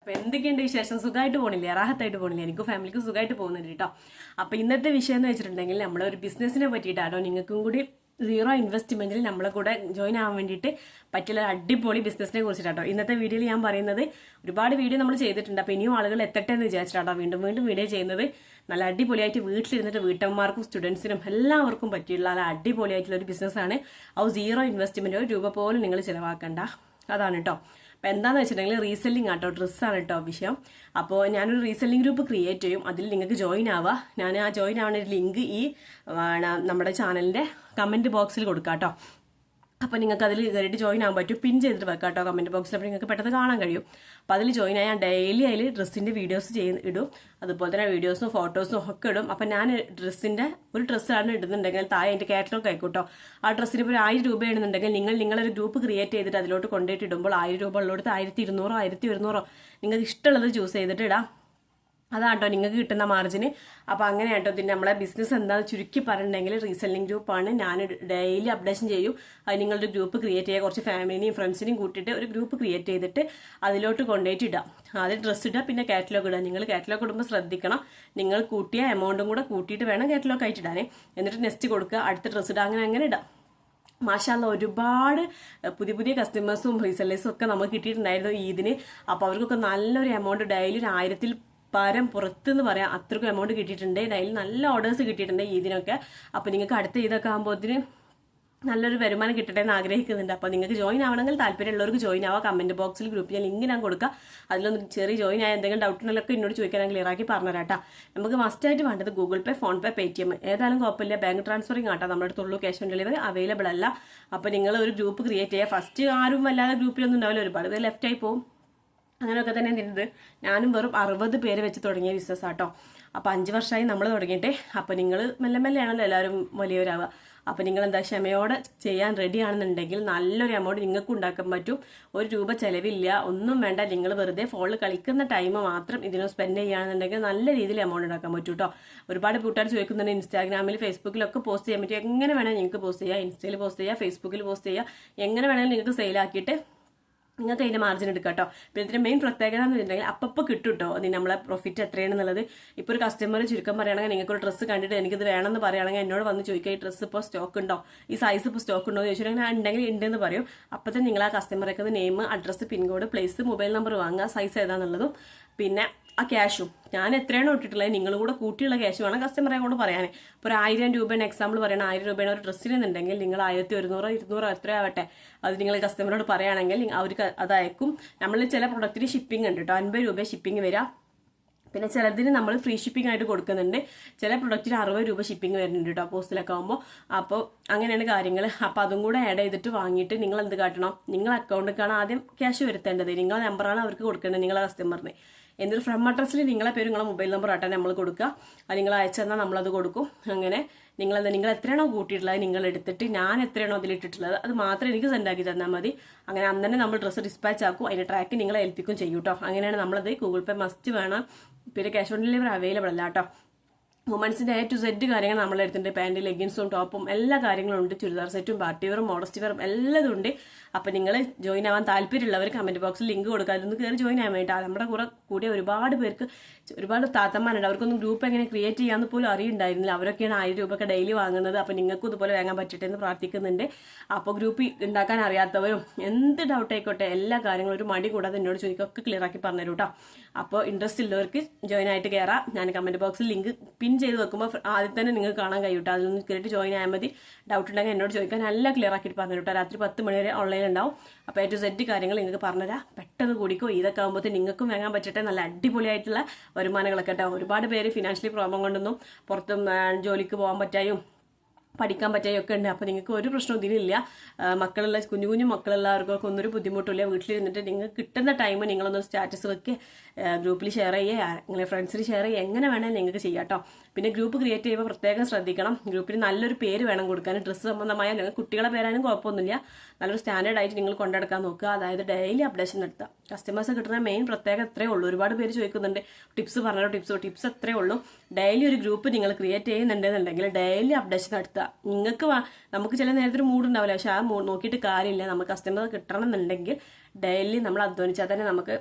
അപ്പൊ എന്തൊക്കെയുണ്ട് വിശേഷം? സുഖമായിട്ട് പോണില്ലേ? റാഹത്തായിട്ട് പോണില്ലേ? എനിക്കും ഫാമിലിക്കും സുഖമായിട്ട് പോകുന്നുണ്ട് കേട്ടോ. അപ്പൊ ഇന്നത്തെ വിഷയം എന്ന് വെച്ചിട്ടുണ്ടെങ്കിൽ നമ്മളെ ഒരു ബിസിനസിനെ പറ്റിയിട്ടാണോ, നിങ്ങൾക്കും കൂടി സീറോ ഇൻവെസ്റ്റ്മെന്റിൽ നമ്മളെ കൂടെ ജോയിൻ ആവാൻ വേണ്ടിയിട്ട് പറ്റിയുള്ള അടിപൊളി ബിസിനസിനെ കുറിച്ചിട്ടാട്ടോ ഇന്നത്തെ വീഡിയോയിൽ ഞാൻ പറയുന്നത്. ഒരുപാട് വീഡിയോ നമ്മൾ ചെയ്തിട്ടുണ്ട്, അപ്പൊ ഇനിയും ആളുകൾ എത്തട്ടെ എന്ന് വിചാരിച്ചിട്ടാട്ടോ വീണ്ടും വീണ്ടും വീഡിയോ ചെയ്യുന്നത്. നല്ല അടിപൊളിയായിട്ട് വീട്ടിലിരുന്നിട്ട് വീട്ടമ്മമാർക്കും സ്റ്റുഡൻസിനും എല്ലാവർക്കും പറ്റിയുള്ള നല്ല അടിപൊളിയായിട്ടുള്ള ഒരു ബിസിനസ്സാണ്. ആ സീറോ ഇൻവെസ്റ്റ്മെന്റ്, ഒരു രൂപ പോലും നിങ്ങൾ ചിലവാക്കണ്ട. അതാണ് കേട്ടോ. അപ്പോൾ എന്താണെന്ന് വെച്ചിട്ടുണ്ടെങ്കിൽ റീസെല്ലിംഗ് ആട്ടോ, ഡ്രസ്സാണ് കേട്ടോ വിഷയം. അപ്പോൾ ഞാനൊരു റീസെല്ലിംഗ് ഗ്രൂപ്പ് ക്രിയേറ്റ് ചെയ്യും, അതിൽ നിങ്ങൾക്ക് ജോയിൻ ആവുക. ഞാൻ ആ ജോയിൻ ആവുന്ന ഒരു ലിങ്ക് നമ്മുടെ ചാനലിൻ്റെ കമൻറ്റ് ബോക്സിൽ കൊടുക്കാം കേട്ടോ. അപ്പോൾ നിങ്ങൾക്ക് അതിൽ കയറിയിട്ട് ജോയിൻ ആകാൻ പറ്റും. പിൻ ചെയ്തിട്ട് വെക്കാം കേട്ടോ കമൻറ്റ് ബോക്സിൽ, അപ്പോൾ നിങ്ങൾക്ക് പെട്ടെന്ന് കാണാൻ കഴിയും. അപ്പോൾ അതിൽ ജോയിൻ ആയാൽ ഡെയിലി അതിൽ ഡ്രസ്സിൻ്റെ വീഡിയോസ് ഇടും, അതുപോലെ തന്നെ വീഡിയോസും ഫോട്ടോസും ഒക്കെ ഇടും. അപ്പോൾ ഞാൻ ഒരു ഡ്രസ്സാണ് ഇടുന്നുണ്ടെങ്കിൽ താഴെ അതിൻ്റെ കാറ്റലോഗ് ആയിക്കോട്ടോ. ആ ഡ്രസ്സിന് ഇപ്പോൾ 1000 രൂപയാണെന്നുണ്ടെങ്കിൽ നിങ്ങളൊരു ഗ്രൂപ്പ് ക്രിയേറ്റ് ചെയ്തിട്ട് അതിലോട്ട് കൊണ്ടുപോയിട്ട് ഇടുമ്പോൾ 1000 രൂപ ഉള്ളിടത്ത് 1200 1100 നിങ്ങൾക്ക് ഇഷ്ടമുള്ളത് ചൂസ് ചെയ്തിട്ട് ഇടാം. അതാട്ടോ നിങ്ങൾക്ക് കിട്ടുന്ന മാർജിന്. അപ്പോൾ അങ്ങനെ കേട്ടോ ഇതിൻ്റെ നമ്മളെ ബിസിനസ് എന്താണെന്ന് ചുരുക്കി പറഞ്ഞിട്ടുണ്ടെങ്കിൽ റീസെല്ലിംഗ് ഗ്രൂപ്പാണ്. ഞാൻ ഡെയിലി അപ്ഡേഷൻ ചെയ്യും. അത് നിങ്ങളൊരു ഗ്രൂപ്പ് ക്രിയേറ്റ് ചെയ്യുക, കുറച്ച് ഫാമിലിനെയും ഫ്രണ്ട്സിനെയും കൂട്ടിയിട്ട് ഒരു ഗ്രൂപ്പ് ക്രിയേറ്റ് ചെയ്തിട്ട് അതിലോട്ട് കൊണ്ടുപോയിട്ട് ഇടാം. ആദ്യം ഡ്രസ്സ് ഇടുക, പിന്നെ കാറ്റലോഗ് ഇടുക. നിങ്ങൾ കാറ്റലോഗ് ഇടുമ്പോൾ ശ്രദ്ധിക്കണം, നിങ്ങൾ കൂട്ടിയ എമൗണ്ടും കൂടെ കൂട്ടിയിട്ട് വേണം കാറ്റലോഗ് ആയിട്ട് ഇടാനേ. എന്നിട്ട് നെക്സ്റ്റ് കൊടുക്കുക, അടുത്ത ഡ്രസ്സ് ഇടുക, അങ്ങനെ ഇടാം. മാഷാല്ല ഒരുപാട് പുതിയ കസ്റ്റമേഴ്സും റീസെല്ലേഴ്സും ഒക്കെ നമുക്ക് കിട്ടിയിട്ടുണ്ടായിരുന്നു ഈദിന്. അപ്പോൾ അവർക്കൊക്കെ നല്ലൊരു എമൗണ്ട്, ഡെയിലി 1000-ൽ പരം പുറത്തുനിന്ന് പറയാം, അത്രയ്ക്കും എമൗണ്ട് കിട്ടിയിട്ടുണ്ട്. ഡെയിലി നല്ല ഓർഡേഴ്സ് കിട്ടിയിട്ടുണ്ട് ഈദിനൊക്കെ. അപ്പോൾ നിങ്ങൾക്ക് അടുത്ത ഈദൊക്കെ ആകുമ്പോഴത്തിന് നല്ലൊരു വരുമാനം കിട്ടട്ടെ എന്ന് ആഗ്രഹിക്കുന്നുണ്ട്. അപ്പോൾ നിങ്ങൾക്ക് ജോയിൻ ആവണമെങ്കിൽ താല്പര്യമുള്ളവർക്ക് ജോയിൻ ആവാം. കമന്റ് ബോക്സിൽ ഗ്രൂപ്പിൽ ലിങ്ക് ഞാൻ കൊടുക്കുക. അതിലൊന്ന് ചെറിയ ജോയിൻ ആയ എന്തെങ്കിലും ഡൗട്ട് ഉണ്ടെങ്കിലൊക്കെ എന്നോട് ചോദിക്കാൻ ഞാൻ ക്ലിയർ ആക്കി പറഞ്ഞുതരാം. നമുക്ക് മസ്റ്റായിട്ട് വേണ്ടത് ഗൂഗിൾ പേ, ഫോൺ പേ, പേടിഎം ഏതായാലും കുഴപ്പമില്ല. ബാങ്ക് ട്രാൻസ്ഫറിങ് ആട്ടോ നമ്മുടെ അടുത്തുള്ളൂ, ക്യാഷ് ഓൺ ഡെലിവറി അവൈലബിൾ അല്ല. അപ്പോൾ നിങ്ങൾ ഒരു ഗ്രൂപ്പ് ക്രിയേറ്റ് ചെയ്യുക. ഫസ്റ്റ് ആരും വല്ലാതെ ഗ്രൂപ്പിലൊന്നും ഉണ്ടാവില്ല, ഒരുപാട് ഇത് ലെഫ്റ്റ് ആയി പോകും. അങ്ങനെയൊക്കെ തന്നെ എന്ത് ഞാനും വെറും 60 പേര് വെച്ച് തുടങ്ങിയ ബിസിനസ് ആട്ടോ. അപ്പോൾ 5 വർഷമായി നമ്മൾ തുടങ്ങിയിട്ടേ. അപ്പോൾ നിങ്ങൾ മെല്ലെ ആണല്ലോ എല്ലാവരും വലിയവരാവുക. അപ്പോൾ നിങ്ങൾ എന്താ ക്ഷമയോടെ ചെയ്യാൻ റെഡി ആണെന്നുണ്ടെങ്കിൽ നല്ലൊരു എമൗണ്ട് നിങ്ങൾക്ക് ഉണ്ടാക്കാൻ പറ്റും. 1 രൂപ ചിലവില്ല, ഒന്നും വേണ്ട. നിങ്ങൾ വെറുതെ ഫോണിൽ കളിക്കുന്ന ടൈം മാത്രം ഇതിന് സ്പെൻഡ് ചെയ്യുകയാണെന്നുണ്ടെങ്കിൽ നല്ല രീതിയിൽ എമൗണ്ട് ഉണ്ടാക്കാൻ പറ്റും കേട്ടോ. ഒരുപാട് കൂട്ടുകാർ ചോദിക്കുന്നുണ്ട് ഇൻസ്റ്റാഗ്രാമിൽ ഫേസ്ബുക്കിലൊക്കെ പോസ്റ്റ് ചെയ്യാൻ പറ്റും. എങ്ങനെ വേണമെങ്കിൽ നിങ്ങൾക്ക് പോസ്റ്റ് ചെയ്യാം, ഇൻസ്റ്റയിൽ പോസ്റ്റ് ചെയ്യുക, ഫേസ്ബുക്കിൽ പോസ്റ്റ് ചെയ്യുക, എങ്ങനെ വേണമെങ്കിലും നിങ്ങൾക്ക് സെയിലാക്കിയിട്ട് നിങ്ങൾക്ക് അതിൻ്റെ മാർജിൻ എടുക്കാം കേട്ടോ. പിന്നെ ഇതിൻ്റെ മെയിൻ പ്രത്യേകത എന്ന് വെച്ചിട്ടുണ്ടെങ്കിൽ അപ്പോൾ കിട്ടും കേട്ടോ നമ്മളെ പ്രോഫിറ്റ് എത്രയാണെന്നുള്ളത്. ഇപ്പോൾ ഒരു കസ്റ്റമർ ചുരുക്കം പറയുകയാണെങ്കിൽ നിങ്ങൾക്കൊരു ഡ്രസ്സ് കണ്ടിട്ട് എനിക്കിത് വേണമെന്ന് പറയുകയാണെങ്കിൽ എന്നോട് വന്ന് ചോദിക്കുക ഈ ഡ്രസ്സ് ഇപ്പോൾ സ്റ്റോക്ക് ഉണ്ടോ, ഈ സൈസ് ഇപ്പോൾ സ്റ്റോക്ക് ഉണ്ടോ എന്ന് ചോദിച്ചിട്ടുണ്ടെങ്കിൽ ഉണ്ടെങ്കിൽ ഉണ്ടെന്ന് പറയും. അപ്പോൾ തന്നെ നിങ്ങൾ ആ കസ്റ്റമറൊക്കെ name, address, pincode, place, mobile number വാങ്ങുക, സൈസ് ഏതാണെന്നുള്ളതും പിന്നെ ആ ക്യാഷും ഞാൻ എത്രയാണോ ഇട്ടിട്ടുള്ളത് നിങ്ങളും കൂടെ കൂട്ടിയുള്ള ക്യാഷ് വേണം കസ്റ്റമറെ കൊണ്ട് പറയാൻ. ഇപ്പോൾ ഒരു 1000 രൂപയാണ് എക്സാമ്പിൾ പറയണം, 1000 രൂപയാണ് ഒരു ഡ്രസ്സിനെന്നുണ്ടെങ്കിൽ നിങ്ങൾ 1100 200 എത്രയാവട്ടെ അത് നിങ്ങൾ കസ്റ്റമറോട് പറയുകയാണെങ്കിൽ അവർക്ക് അത് അയക്കും. നമ്മൾ ചില പ്രൊഡക്റ്റിന് ഷിപ്പിംഗ് ഉണ്ട് കേട്ടോ, 50 രൂപ ഷിപ്പിംഗ് വരാം. പിന്നെ ചിലതിന് നമ്മൾ ഫ്രീ ഷിപ്പിംഗ് ആയിട്ട് കൊടുക്കുന്നുണ്ട്. ചില പ്രൊഡക്റ്റിന് 60 രൂപ ഷിപ്പിംഗ് വരുന്നുണ്ട് കേട്ടോ പോസ്റ്റിലൊക്കെ ആകുമ്പോൾ. അപ്പോൾ അങ്ങനെയാണ് കാര്യങ്ങൾ. അപ്പോൾ അതും കൂടെ ആഡ് ചെയ്തിട്ട് വാങ്ങിയിട്ട് നിങ്ങൾ എന്ത് കാട്ടണം, നിങ്ങൾ അക്കൗണ്ടിലേക്കാണ് ആദ്യം ക്യാഷ് വരുത്തേണ്ടത്. നിങ്ങളെ നമ്പറാണ് അവർക്ക് കൊടുക്കേണ്ടത്, നിങ്ങളെ കസ്റ്റമറിന്. എന്നിട്ട് ഫ്രം അഡ്രസ്സിൽ നിങ്ങളെ പേര് നിങ്ങളെ മൊബൈൽ നമ്പർ ആട്ടാൻ നമ്മൾ കൊടുക്കുക. അത് നിങ്ങൾ അയച്ചു തന്നാൽ നമ്മളത് കൊടുക്കും. അങ്ങനെ നിങ്ങൾ എത്രയാണോ കൂട്ടിയിട്ടുള്ളത് നിങ്ങൾ എടുത്തിട്ട് ഞാൻ എത്രയാണോ അതിലിട്ടിട്ടുള്ളത് അത് മാത്രം എനിക്ക് സെൻഡ് ആക്കി തന്നാൽ മതി. അങ്ങനെ അന്ന് തന്നെ നമ്മൾ ഡ്രസ്സ് ഡിസ്പാച്ച് ആക്കും, അതിൻ്റെ ട്രാക്ക് നിങ്ങളെ ഏൽപ്പിക്കും ചെയ്യും കേട്ടോ. അങ്ങനെയാണ് നമ്മളത്. ഗൂഗിൾ പേ മസ്റ്റ് വേണം. പിന്നെ ക്യാഷ് ഓൺ ഡെലിവറി അവൈലബിൾ അല്ല കേട്ടോ. വുമൻസിന്റെ A to Z കാര്യങ്ങൾ നമ്മളെ എടുത്തിട്ടുണ്ട്. പാൻറ്, ലെഗിൻസും ടോപ്പും എല്ലാ കാര്യങ്ങളും ഉണ്ട്. ചുരിദാർ സെറ്റും പാർട്ടി വെയറും മോഡസ്റ്റ് വെയറും എല്ലതും ഉണ്ട്. അപ്പോൾ നിങ്ങൾ ജോയിൻ ആവാൻ താല്പര്യമുള്ളവർ കമന്റ് ബോക്സിൽ ലിങ്ക് കൊടുക്കുക, അതൊന്ന് കയറി ജോയിൻ ആവാൻ വേണ്ടി. നമ്മുടെ കൂടെ ഒരുപാട് പേർക്ക്, ഒരുപാട് താത്തന്മാരുണ്ട്, അവർക്കൊന്നും ഗ്രൂപ്പ് എങ്ങനെ ക്രിയേറ്റ് ചെയ്യാമെന്ന് പോലും അറിയുണ്ടായിരുന്നില്ല. അവരൊക്കെയാണ് 1000 രൂപയൊക്കെ ഡെയിലി വാങ്ങുന്നത്. അപ്പോൾ നിങ്ങൾക്കും ഇതുപോലെ വാങ്ങാൻ പറ്റട്ടെ എന്ന് പ്രാർത്ഥിക്കുന്നുണ്ട്. അപ്പോൾ ഗ്രൂപ്പ് ഉണ്ടാക്കാൻ അറിയാത്തവരും എന്ത് ഡൗട്ട് ആയിക്കോട്ടെ എല്ലാ കാര്യങ്ങളും ഒരു മടി കൂടാതെ എന്നോട് ചോദിക്കൊക്കെ ക്ലിയർ ആക്കി പറഞ്ഞു തരൂ കേട്ടോ. അപ്പോൾ ഇൻട്രസ്റ്റ് ഉള്ളവർക്ക് ജോയിൻ ആയിട്ട് കയറാം. ഞാൻ കമന്റ് ബോക്സിൽ ലിങ്ക് പിൻ ചെയ്ത് വെക്കുമ്പോൾ ആദ്യം തന്നെ നിങ്ങൾക്ക് കാണാൻ കഴിയൂട്ടോ. അതിലൊന്ന് കയറിയിട്ട് ജോയിൻ ആയാൽ മതി. ഡൗട്ട് ഉണ്ടെങ്കിൽ എന്നോട് ചോദിക്കാൻ എല്ലാം ക്ലിയർ ആക്കിയിട്ട് പറഞ്ഞു കേട്ടോ. രാത്രി 10 മണി വരെ ഓൺലൈൻ ഉണ്ടാവും. അപ്പോൾ A to Z കാര്യങ്ങൾ നിങ്ങൾക്ക് പറഞ്ഞുതരാം. പെട്ടെന്ന് കൂടിക്കോ. ഇതൊക്കെ ആകുമ്പോൾ നിങ്ങൾക്കും വാങ്ങാൻ പറ്റട്ടെ. നല്ല അടിപൊളിയായിട്ടുള്ള വരുമാനങ്ങളൊക്കെ കേട്ടോ. ഒരുപാട് പേര് ഫിനാൻഷ്യലി പ്രോബ്ലം കൊണ്ടൊന്നും പുറത്തും ജോലിക്ക് പോകാൻ പറ്റായും പഠിക്കാൻ പറ്റായൊക്കെ ഉണ്ട്. അപ്പോൾ നിങ്ങൾക്ക് ഒരു പ്രശ്നവും ഇതിലില്ല. മക്കളുള്ള കുഞ്ഞു മക്കളുള്ളവർക്കൊക്കെ ഒന്നൊരു ബുദ്ധിമുട്ടില്ല. വീട്ടിലിരുന്നിട്ട് നിങ്ങൾക്ക് കിട്ടുന്ന ടൈം നിങ്ങളൊന്ന് സ്റ്റാറ്റസ് വെക്കുക, ഗ്രൂപ്പിൽ ഷെയർ ചെയ്യുക, നിങ്ങളെ ഫ്രണ്ട്സിന് ഷെയർ ചെയ്യുക, എങ്ങനെ വേണമെങ്കിൽ നിങ്ങൾക്ക് ചെയ്യാം കേട്ടോ. പിന്നെ ഗ്രൂപ്പ് ക്രിയേറ്റ് ചെയ്യുമ്പോൾ പ്രത്യേകം ശ്രദ്ധിക്കണം. ഗ്രൂപ്പിന് നല്ലൊരു പേര് വേണം കൊടുക്കാൻ. ഡ്രസ്സ് സംബന്ധമായ കുട്ടികളെ പേരാനും കുഴപ്പമൊന്നുമില്ല. നല്ലൊരു സ്റ്റാൻഡേർഡ് ആയിട്ട് നിങ്ങൾ കൊണ്ടെടുക്കാൻ നോക്കുക. അതായത് ഡെയിലി അപ്ഡേഷൻ നടത്തുക. കസ്റ്റമേഴ്സ് കിട്ടുന്ന മെയിൻ പ്രത്യേകം എത്രയേ ഉള്ളൂ. ഒരുപാട് പേര് ചോദിക്കുന്നുണ്ട് ടിപ്സ് പറഞ്ഞോ, ടിപ്സ് എത്രയേ ഉള്ളൂ. ഡെയിലി ഒരു ഗ്രൂപ്പ് നിങ്ങൾ ക്രിയേറ്റ് ചെയ്യുന്നുണ്ടെന്നുണ്ടെങ്കിൽ ഡെയിലി അപ്ഡേഷൻ നടത്തുക. നിങ്ങൾക്ക് നമുക്ക് ചില നേരത്തെ ഒരു മൂഡ് ഉണ്ടാവില്ല, പക്ഷെ ആ മൂഡ് നോക്കിയിട്ട് കാര്യമില്ല. നമുക്ക് കസ്റ്റമർ കിട്ടണം എന്നുണ്ടെങ്കിൽ ഡെയിലി നമ്മൾ അധ്വാനിച്ചാൽ തന്നെ നമുക്ക്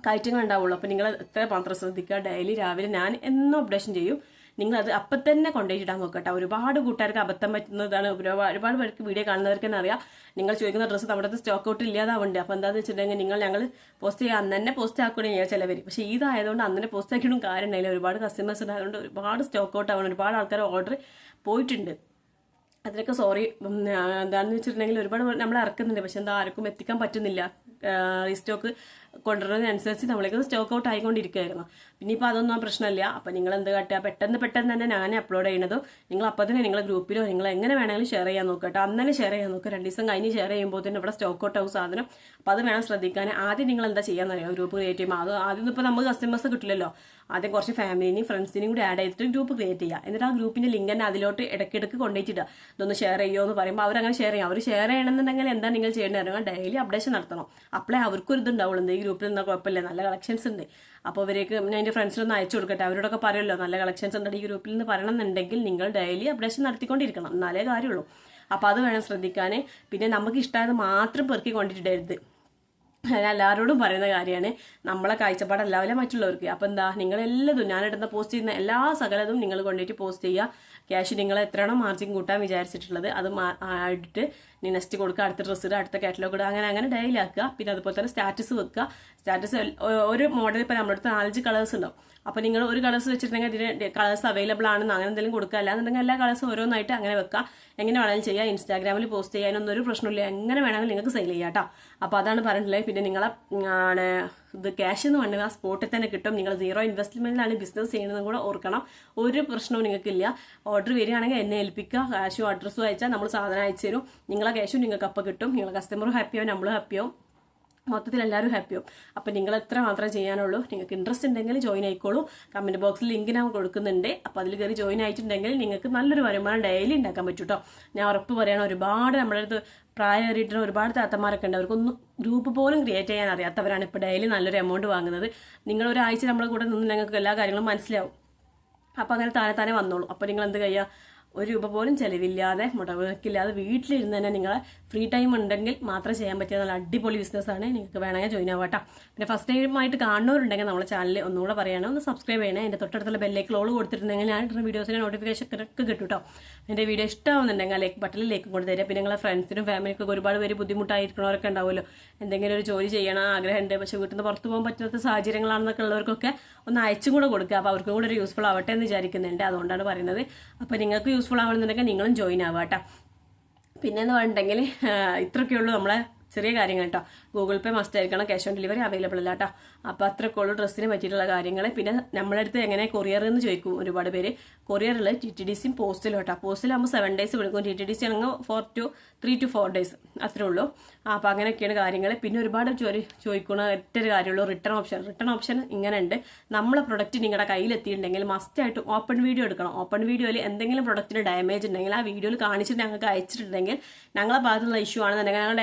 കയറ്റങ്ങൾ ഉണ്ടാവുള്ളൂ. അപ്പോൾ നിങ്ങൾ എത്ര മാത്രം ശ്രദ്ധിക്കുക. ഡെയിലി രാവിലെ ഞാൻ എന്നും അപ്ഡേഷൻ ചെയ്യും. നിങ്ങൾ അത് അപ്പം തന്നെ കൊണ്ടുപോയിട്ടാൻ നോക്കട്ടെ. ഒരുപാട് കൂട്ടുകാർക്ക് അബദ്ധം പറ്റുന്നതാണ്. ഒരുപാട് പേർക്ക് വീഡിയോ കാണുന്നവർക്ക് തന്നെ അറിയാം. നിങ്ങൾ ചോദിക്കുന്ന ഡ്രസ്സ് നമ്മുടെ അടുത്ത് സ്റ്റോക്ക് ഔട്ട് ഇല്ലാതാവുണ്ട്. അപ്പോൾ എന്താണെന്ന് വെച്ചിട്ടുണ്ടെങ്കിൽ ഞങ്ങൾ പോസ്റ്റ് ചെയ്യുക അന്ന് തന്നെ പോസ്റ്റ് ആക്കുകയാണ് ചെയ്യുക ചിലവർ. പക്ഷേ ഇതായതുകൊണ്ട് അന്ന് തന്നെ പോസ്റ്റ് ആക്കിയിട്ടും കാര്യം ഉണ്ടായില്ല. ഒരുപാട് കസ്റ്റമേഴ്സ് ഉണ്ടായതുകൊണ്ട് ഒരുപാട് സ്റ്റോക്ക് ഔട്ട് ആവണം. ഒരുപാട് ആൾക്കാർ ഓർഡർ പോയിട്ടുണ്ട്. അതിനൊക്കെ സോറി. എന്താണെന്ന് വെച്ചിട്ടുണ്ടെങ്കിൽ ഒരുപാട് നമ്മൾ ഇറക്കുന്നുണ്ട്, പക്ഷെ എന്താ ആർക്കും എത്തിക്കാൻ പറ്റുന്നില്ല. റീസ്റ്റോക്ക് കൊണ്ടുവരുന്നതിനനുസരിച്ച് നമ്മളേക്ക് സ്റ്റോക്ക് ഔട്ട് ആയിക്കൊണ്ടിരിക്കുകയായിരുന്നു. പിന്നെ ഇപ്പോൾ അതൊന്നും പ്രശ്നമില്ല. അപ്പം നിങ്ങൾ എന്ത് കാട്ടുക, പെട്ടെന്ന് തന്നെ ഞാൻ അപ്ലോഡ് ചെയ്യുന്നതോ നിങ്ങൾ അപ്പം തന്നെ നിങ്ങളെ ഗ്രൂപ്പിലോ നിങ്ങൾ എങ്ങനെ വേണമെങ്കിലും ഷെയർ ചെയ്യാൻ നോക്കുക കേട്ടോ. അന്ന് തന്നെ ഷെയർ ചെയ്യാൻ നോക്കുക. 2 ദിവസം കഴിഞ്ഞ് ഷെയർ ചെയ്യുമ്പോൾ തന്നെ ഇവിടെ സ്റ്റോക്ക് ഔട്ട് ആവും സാധനം. അപ്പോൾ അത് വേണം ശ്രദ്ധിക്കാൻ. ആദ്യം നിങ്ങൾ എന്താ ചെയ്യാന്നറിയാം, ഗ്രൂപ്പ് ക്രിയേറ്റ് ചെയ്യുമ്പോൾ അത് ആദ്യം ഇപ്പോൾ നമുക്ക് കസ്റ്റമേഴ്സ് കിട്ടില്ലല്ലോ. ആദ്യം കുറച്ച് ഫാമിലിനെയും ഫ്രണ്ട്സിനെയും കൂടി ആഡ് ചെയ്തിട്ട് ഗ്രൂപ്പ് ക്രിയേറ്റ് ചെയ്യുക. എന്നിട്ട് ആ ഗ്രൂപ്പിന്റെ ലിങ്ക് തന്നെ അതിലോട്ട് ഇടയ്ക്കിടയ്ക്ക് കൊണ്ടുപോയിട്ടിടുക. ഇതൊന്ന് ഷെയർ ചെയ്യുമോ എന്ന് പറയുമ്പോൾ അവരങ്ങനെ ഷെയർ ചെയ്യും. അവർ ഷെയർ ചെയ്യണമെന്നുണ്ടെങ്കിൽ എന്താ നിങ്ങൾ ചെയ്യേണ്ടത്, ഡെയിലി അപ്ഡേഷൻ നടത്തണം. അപ്പോഴേ അവർക്കൊരു ഇതുണ്ടാവുള്ളൂ. ഈ ഗ്രൂപ്പിൽ നിന്നാൽ കുഴപ്പമില്ല, നല്ല കളക്ഷൻസ് ഉണ്ട്. അപ്പോൾ അവർക്ക് ഞാൻ എൻ്റെ ഫ്രണ്ട്സിനൊന്ന് അയച്ചു കൊടുക്കട്ടെ. അവരോടൊക്കെ പറയുമല്ലോ നല്ല കളക്ഷൻസ് ഉണ്ട് ഈ ഗ്രൂപ്പിൽ നിന്ന് പറയണമെന്നുണ്ടെങ്കിൽ നിങ്ങൾ ഡെയിലി അപ്ഡേഷൻ നടത്തിക്കൊണ്ടിരിക്കണം, എന്നാലേ കാര്യമുള്ളൂ. അപ്പോൾ അത് വേണം ശ്രദ്ധിക്കാൻ. പിന്നെ നമുക്ക് ഇഷ്ടമായത് മാത്രം പെറുക്കി കൊണ്ടിട്ടിടരുത്. ഞാൻ എല്ലാവരോടും പറയുന്ന കാര്യമാണ്. നമ്മളെ കാഴ്ചപ്പാടല്ലാവില്ല മറ്റുള്ളവർക്ക്. അപ്പം എന്താ, നിങ്ങളെല്ലതും ഞാനിടുന്ന പോസ്റ്റ് ചെയ്യുന്ന എല്ലാ സകലതും നിങ്ങൾ കൊണ്ടുപോയിട്ട് പോസ്റ്റ് ചെയ്യുക. ക്യാഷ് നിങ്ങൾ എത്രയാണോ മാർജിൻ കൂട്ടാൻ വിചാരിച്ചിട്ടുള്ളത് അത് ഇട്ടിട്ട് നെക്സ്റ്റ് കൊടുക്കുക, അടുത്ത ഡ്രസ്സ് ഇടുക, അടുത്ത കാറ്റലോഗ് ഇടുക, അങ്ങനെ ഡെയിലി ആക്കുക. പിന്നെ അതുപോലെ തന്നെ സ്റ്റാറ്റസ് വെക്കുക. സ്റ്റാറ്റസ് ഒരു മോഡൽ ഇപ്പോൾ നമ്മുടെ അടുത്ത് 4 കളേഴ്സ് ഉണ്ടാവും. അപ്പോൾ നിങ്ങൾ ഒരു കളേഴ്സ് വെച്ചിട്ടുണ്ടെങ്കിൽ ഇതിന് കളേഴ്സ് അവൈലബിൾ ആണെന്ന് അങ്ങനെ എന്തെങ്കിലും കൊടുക്കുക. അല്ലാന്നുണ്ടെങ്കിൽ എല്ലാ കളേഴ്സും ഓരോന്നായിട്ട് അങ്ങനെ വെക്കുക. എങ്ങനെ വേണമെങ്കിലും ചെയ്യാം. ഇൻസ്റ്റാഗ്രാമിൽ പോസ്റ്റ് ചെയ്യാനൊന്നും ഒരു പ്രശ്നമില്ല. എങ്ങനെ വേണമെങ്കിലും നിങ്ങൾക്ക് സെയിൽ ചെയ്യാം കേട്ടോ. അപ്പോൾ അതാണ് പറഞ്ഞിട്ടുള്ളത്. പിന്നെ നിങ്ങളെ ഇത് ക്യാഷ് എന്ന് പറഞ്ഞാൽ ആ സ്പോട്ടിൽ തന്നെ കിട്ടും. നിങ്ങൾ 0 ഇൻവെസ്റ്റ്മെന്റിലാണ് ബിസിനസ് ചെയ്യുന്നത് കൂടെ ഓർക്കണം. ഒരു പ്രശ്നവും നിങ്ങൾക്കില്ല. ഓർഡർ വരികയാണെങ്കിൽ എന്നെ ഏൽപ്പിക്കുക. ക്യാഷും അഡ്രസ്സും അയച്ചാൽ നമ്മൾ സാധനം അയച്ചു തരും. നിങ്ങളെ ക്യാഷും നിങ്ങൾക്ക് അപ്പം കിട്ടും. നിങ്ങളെ കസ്റ്റമറും ഹാപ്പിയാവും, നമ്മളും ഹാപ്പിയാവും, മൊത്തത്തിൽ എല്ലാവരും ഹാപ്പിയാവും. അപ്പം നിങ്ങൾ എത്ര മാത്രമേ ചെയ്യാനുള്ളൂ. നിങ്ങൾക്ക് ഇൻട്രസ്റ്റ് ഉണ്ടെങ്കിൽ ജോയിൻ ആയിക്കോളൂ. കമന്റ് ബോക്സിൽ ലിങ്ക് ഞാൻ കൊടുക്കുന്നുണ്ട്. അപ്പോൾ അതിൽ കയറി ജോയിൻ ആയിട്ടുണ്ടെങ്കിൽ നിങ്ങൾക്ക് നല്ലൊരു വരുമാനം ഡെയിലി ഉണ്ടാക്കാൻ പറ്റും കേട്ടോ. ഞാൻ ഉറപ്പ് പറയണം, ഒരുപാട് നമ്മുടെ അടുത്ത് പ്രായമായിട്ടുള്ള ഒരുപാട് താത്തമാരൊക്കെ ഉണ്ട്. അവർക്കൊന്നും ഗ്രൂപ്പ് പോലും ക്രിയേറ്റ് ചെയ്യാൻ അറിയാത്തവരാണ് ഇപ്പോൾ ഡെയിലി നല്ലൊരു എമൗണ്ട് വാങ്ങുന്നത്. നിങ്ങൾ ഒരാഴ്ച നമ്മളെ കൂടെ നിന്ന് നിങ്ങൾക്ക് എല്ലാ കാര്യങ്ങളും മനസ്സിലാവും. അപ്പോൾ അങ്ങനെ താനെ വന്നോളൂ. അപ്പോൾ നിങ്ങൾ എന്ത് ചെയ്യുക, 1 രൂപ പോലും ചിലവില്ലാതെ മുടക്കില്ലാതെ വീട്ടിലിരുന്ന് തന്നെ നിങ്ങളെ ഫ്രീ ടൈം ഉണ്ടെങ്കിൽ മാത്രം ചെയ്യാൻ പറ്റിയ നല്ല അടിപൊളി ബിസിനസ്സാണ്. നിങ്ങൾക്ക് വേണമെങ്കിൽ ജോയിൻ ആവാം കേട്ടോ. പിന്നെ ഫസ്റ്റ് ടൈമായിട്ട് കാണുന്നവരുണ്ടെങ്കിൽ നമ്മുടെ ചാനൽ ഒന്നുകൂടെ പറയണം, ഒന്ന് സബ്സ്ക്രൈബ് ചെയ്യണേ. എൻ്റെ തൊട്ടടുത്തുള്ള ബെല്ലേക്ക് ഓൾ കൊടുത്തിട്ടുണ്ടെങ്കിൽ ഞാൻ ഇടുന്ന വീഡിയോസിൻ്റെ നോട്ടിഫിക്കേഷൻ ഒക്കെ കിട്ടും കേട്ടോ. എൻ്റെ വീഡിയോ ഇഷ്ടമാവുന്നുണ്ടെങ്കിൽ ലൈക്ക് ബട്ടണിൽ ലേക്ക് കൊണ്ട് തരിക. പിന്നെ നിങ്ങളെ ഫ്രണ്ട്സിനും ഫാമിലിക്കൊക്കെ ഒരുപാട് പേര് ബുദ്ധിമുട്ടായിരിക്കണവരൊക്കെ ഉണ്ടാവുമല്ലോ. എന്തെങ്കിലും ഒരു ജോലി ചെയ്യണം ആഗ്രഹമുണ്ട്, പക്ഷേ വീട്ടിൽ നിന്ന് പുറത്ത് പോകാൻ പറ്റാത്ത സാഹചര്യങ്ങളാണെന്നൊക്കെ ഉള്ളവർക്കൊക്കെ ഒന്ന് അയച്ചും കൂടെ കൊടുക്കുക. അപ്പോൾ അവർക്കും കൂടെ ഒരു യൂസ്ഫുൾ ആവട്ടെ എന്ന് വിചാരിക്കുന്നുണ്ട്. അതുകൊണ്ടാണ് പറയുന്നത്. അപ്പോൾ നിങ്ങൾക്ക് യൂസ്ഫുൾ ആവണമെന്നുണ്ടെങ്കിൽ നിങ്ങളും ജോയിൻ ആവുക കേട്ടോ. പിന്നെയെന്ന് പറഞ്ഞിട്ടുണ്ടെങ്കിൽ ഇത്രയൊക്കെയുള്ളൂ നമ്മളെ ചെറിയ കാര്യങ്ങൾ കേട്ടോ. ഗൂഗിൾ പേ മസ്റ്റ് ആയിരിക്കണം, ക്യാഷ് ഓൺ ഡെലിവറി അവൈലബിൾ അല്ല കേട്ടോ. അപ്പോൾ അത്രയൊക്കെ ഉള്ളൂ ഡ്രസ്സിനെ പറ്റിയിട്ടുള്ള കാര്യങ്ങൾ. പിന്നെ നമ്മളെ അടുത്ത് എങ്ങനെ കൊറിയർ എന്ന് ചോദിക്കും ഒരുപാട് പേര്. കൊറിയറിൽ TTDCയും പോസ്റ്റിലും കേട്ടോ. പോസ്റ്റിലാകുമ്പോൾ 7 days കൊടുക്കും. TTDC ആണെങ്കിൽ 3 to 4 days അത്രേ ഉള്ളൂ. അപ്പോൾ അങ്ങനെയൊക്കെയാണ് കാര്യങ്ങൾ. പിന്നെ ഒരുപാട് ചോദിക്കുന്ന ഒറ്റൊരു കാര്യമുള്ളൂ, റിട്ടേൺ ഓപ്ഷൻ ഇങ്ങനെ ഉണ്ട്. നമ്മളെ പ്രൊഡക്റ്റ് നിങ്ങളുടെ കയ്യിലെത്തിയിട്ടുണ്ടെങ്കിൽ മസ്റ്റായിട്ട് ഓപ്പൺ വീഡിയോ എടുക്കണം. ഓപ്പൺ വീഡിയോയിൽ എന്തെങ്കിലും പ്രൊഡക്റ്റിന് ഡാമേജ് ഉണ്ടെങ്കിൽ ആ വീഡിയോയിൽ കാണിച്ചിട്ട് ഞങ്ങൾക്ക് അയച്ചിട്ടുണ്ടെങ്കിൽ ഞങ്ങളെ ഭാഗത്തുനിന്നുള്ള ഇഷ്യൂ ആണെന്നുണ്ടെങ്കിൽ ഞങ്ങൾ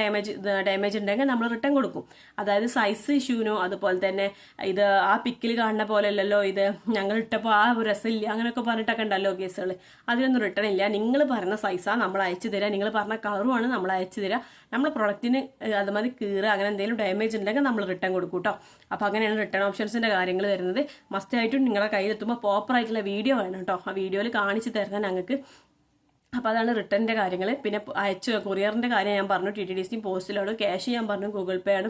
ഡാമേജ് ഉണ്ടെങ്കിൽ നമ്മൾ റിട്ടേൺ കൊടുക്കും. അതായത് സൈസ് ഇഷ്യൂനോ അതുപോലെ തന്നെ ഇത് ആ പിക്കിൽ കാണുന്ന പോലെ അല്ലല്ലോ, ഇത് ഞങ്ങൾ ഇട്ടപ്പോൾ ആ ഒരു രസമില്ല അങ്ങനെയൊക്കെ പറഞ്ഞിട്ടൊക്കെ ഉണ്ടല്ലോ കേസുകൾ. അതിനൊന്നും റിട്ടേൺ ഇല്ല. നിങ്ങൾ പറഞ്ഞ സൈസാണ് നമ്മൾ അയച്ചു തരാം. നിങ്ങൾ പറഞ്ഞ കളറുമാണ് നമ്മൾ അയച്ചു തരാം. നമ്മൾ പ്രൊഡക്റ്റിന് അതുമാതിരി കീറുക അങ്ങനെ എന്തെങ്കിലും ഡാമേജ് ഉണ്ടെങ്കിൽ നമ്മൾ റിട്ടേൺ കൊടുക്കും കേട്ടോ. അപ്പോൾ അങ്ങനെയാണ് റിട്ടേൺ ഓപ്ഷൻസിൻ്റെ കാര്യങ്ങൾ വരുന്നത്. മസ്റ്റായിട്ടും നിങ്ങളുടെ കയ്യിലെത്തുമ്പോൾ പ്രോപ്പറായിട്ടുള്ള വീഡിയോ വേണം കേട്ടോ. ആ വീഡിയോയിൽ കാണിച്ച് തരുന്നത് ഞങ്ങൾക്ക്. അപ്പോൾ അതാണ് റിട്ടേണിൻ്റെ കാര്യങ്ങൾ. പിന്നെ കൊറിയറിൻ്റെ കാര്യം ഞാൻ പറഞ്ഞു. TTDCയും പോസ്റ്റിലാണ്. ക്യാഷ് ഞാൻ പറഞ്ഞു ഗൂഗിൾ പേ ആണ്,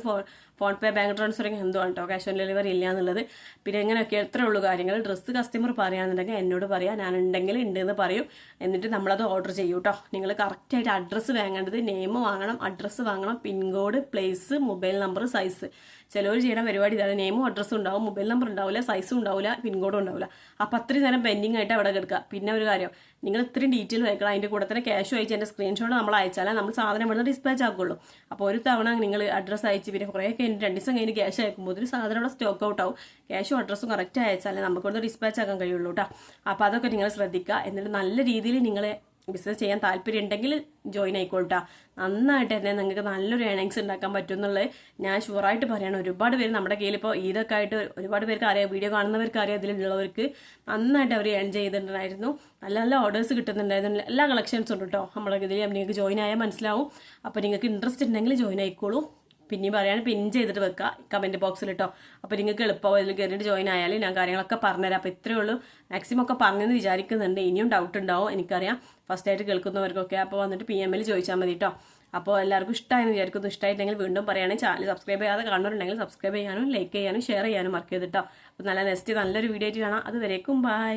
ഫോൺ പേ, ബാങ്ക് ട്രാൻസ്ഫറിങ് എന്തോ ആണ് കേട്ടോ. ക്യാഷ് ഓൺ ഡെലിവറി ഇല്ല എന്നുള്ളത്. പിന്നെ ഇങ്ങനെയൊക്കെ എത്ര ഉള്ളൂ കാര്യങ്ങൾ. ഡ്രസ്സ് കസ്റ്റമർ പറയുകയാണെന്നുണ്ടെങ്കിൽ എന്നോട് പറയാം, ഞാൻ ഉണ്ടെങ്കിൽ ഉണ്ടെന്ന് പറയും. എന്നിട്ട് നമ്മളത് ഓർഡർ ചെയ്യും കേട്ടോ. നിങ്ങൾ കറക്റ്റായിട്ട് അഡ്രസ്സ് വാങ്ങേണ്ടത്, നെയിം വാങ്ങണം, അഡ്രസ്സ് വാങ്ങണം, pincode, place, mobile number, size. ചിലവർ ചെയ്യണ പരിപാടി ഇതാണ്. നെയിമും അഡ്രസ്സും ഉണ്ടാവും, മൊബൈൽ നമ്പർ ഉണ്ടാവില്ല, സൈസും ഉണ്ടാവില്ല, പിൻകോഡും ഉണ്ടാവില്ല. അപ്പോൾ അത്രയും നേരം പെൻഡിങ് ആയിട്ട് അവിടെ കിടക്കുക. പിന്നെ ഒരു കാര്യം, നിങ്ങൾ ഇത്രയും ഡീറ്റെയിൽ വയ്ക്കണം. അതിൻ്റെ കൂടെ തന്നെ ക്യാഷ് അയച്ച് എൻ്റെ സ്ക്രീൻഷോട്ട് നമ്മൾ അയച്ചാലേ നമ്മൾ സാധനം ഇവിടെ ഡിസ്പാച്ച് ആക്കുള്ളൂ. അപ്പോൾ ഒരു തവണ നിങ്ങൾ അഡ്രസ്സ് അയച്ച് പിന്നെ കുറേ കഴിഞ്ഞ് 2 ദിവസം കഴിഞ്ഞ് ക്യാഷ് അയക്കുമ്പോൾ ഒരു സാധനം ഇവിടെ സ്റ്റോക്ക് ഔട്ട് ആവും. ക്യാഷും അഡ്രസ്സും കറക്റ്റ് അയച്ചാലേ നമുക്കിവിടെ ഡിസ്പാച്ച് ആക്കാൻ കഴിയുള്ളൂ കേട്ടോ. അപ്പോൾ അതൊക്കെ നിങ്ങൾ ശ്രദ്ധിക്കുക. എന്നിട്ട് നല്ല രീതിയിൽ നിങ്ങൾ ബിസിനസ് ചെയ്യാൻ താല്പര്യം ഉണ്ടെങ്കിൽ ജോയിൻ ആയിക്കോട്ടാ. നന്നായിട്ട് തന്നെ നിങ്ങൾക്ക് നല്ലൊരു ഏണിങ്സ് ഉണ്ടാക്കാൻ പറ്റും എന്നുള്ളത് ഞാൻ ഷുവറായിട്ട് പറയണം. ഒരുപാട് പേര് നമ്മുടെ കയ്യിൽ ഇപ്പോൾ ഇതൊക്കെ ആയിട്ട് ഒരുപാട് പേർക്ക് അറിയാം, വീഡിയോ കാണുന്നവർക്ക് അറിയാം, ഇതിലുള്ളവർക്ക് നന്നായിട്ട് അവർ ഏൺ ചെയ്തിട്ടുണ്ടായിരുന്നു. നല്ല നല്ല ഓർഡേഴ്സ് കിട്ടുന്നുണ്ടായിരുന്നു. എല്ലാ കളക്ഷൻസും ഉണ്ട് കേട്ടോ നമ്മുടെ ഇതിൽ. നിങ്ങൾക്ക് ജോയിൻ ആയാൽ മനസ്സിലാവും. അപ്പോൾ നിങ്ങൾക്ക് ഇൻട്രസ്റ്റ് ഉണ്ടെങ്കിൽ ജോയിൻ ആയിക്കോളൂ. പിന്നെയും പറയാണ് പിൻ ചെയ്തിട്ട് വെക്കുക കമൻറ്റ് ബോക്സിൽ കേട്ടോ. അപ്പോൾ നിങ്ങൾക്ക് എളുപ്പമാവും അതിൽ കയറിയിട്ട് ജോയിൻ ആയാലും ഞാൻ കാര്യങ്ങളൊക്കെ പറഞ്ഞുതരാം. അപ്പോൾ ഇത്രയേ ഉള്ളൂ. മാക്സിമം ഒക്കെ പറഞ്ഞെന്ന് വിചാരിക്കുന്നുണ്ട്. ഇനിയും ഡൗട്ട് ഉണ്ടാവും എനിക്കറിയാം, ഫസ്റ്റായിട്ട് കേൾക്കുന്നവർക്കൊക്കെ. അപ്പോൾ വന്നിട്ട് PM ചോദിച്ചാൽ മതി കേട്ടോ. അപ്പോൾ എല്ലാവർക്കും ഇഷ്ടമായെന്ന് വിചാരിക്കുന്നു. ഇഷ്ടമായിട്ടെങ്കിൽ വീണ്ടും പറയുകയാണെങ്കിൽ ചാനൽ സബ്സ്ക്രൈബ് ചെയ്യാതെ കാണുന്നുണ്ടെങ്കിൽ സബ്സ്ക്രൈബ് ചെയ്യാനും ലൈക്ക് ചെയ്യാനും ഷെയർ ചെയ്യാനും മറക്കരുത് കേട്ടോ. അപ്പോൾ നല്ലൊരു വീഡിയോ ആയിട്ട് കാണാം. അതുവരേക്കും ബൈ.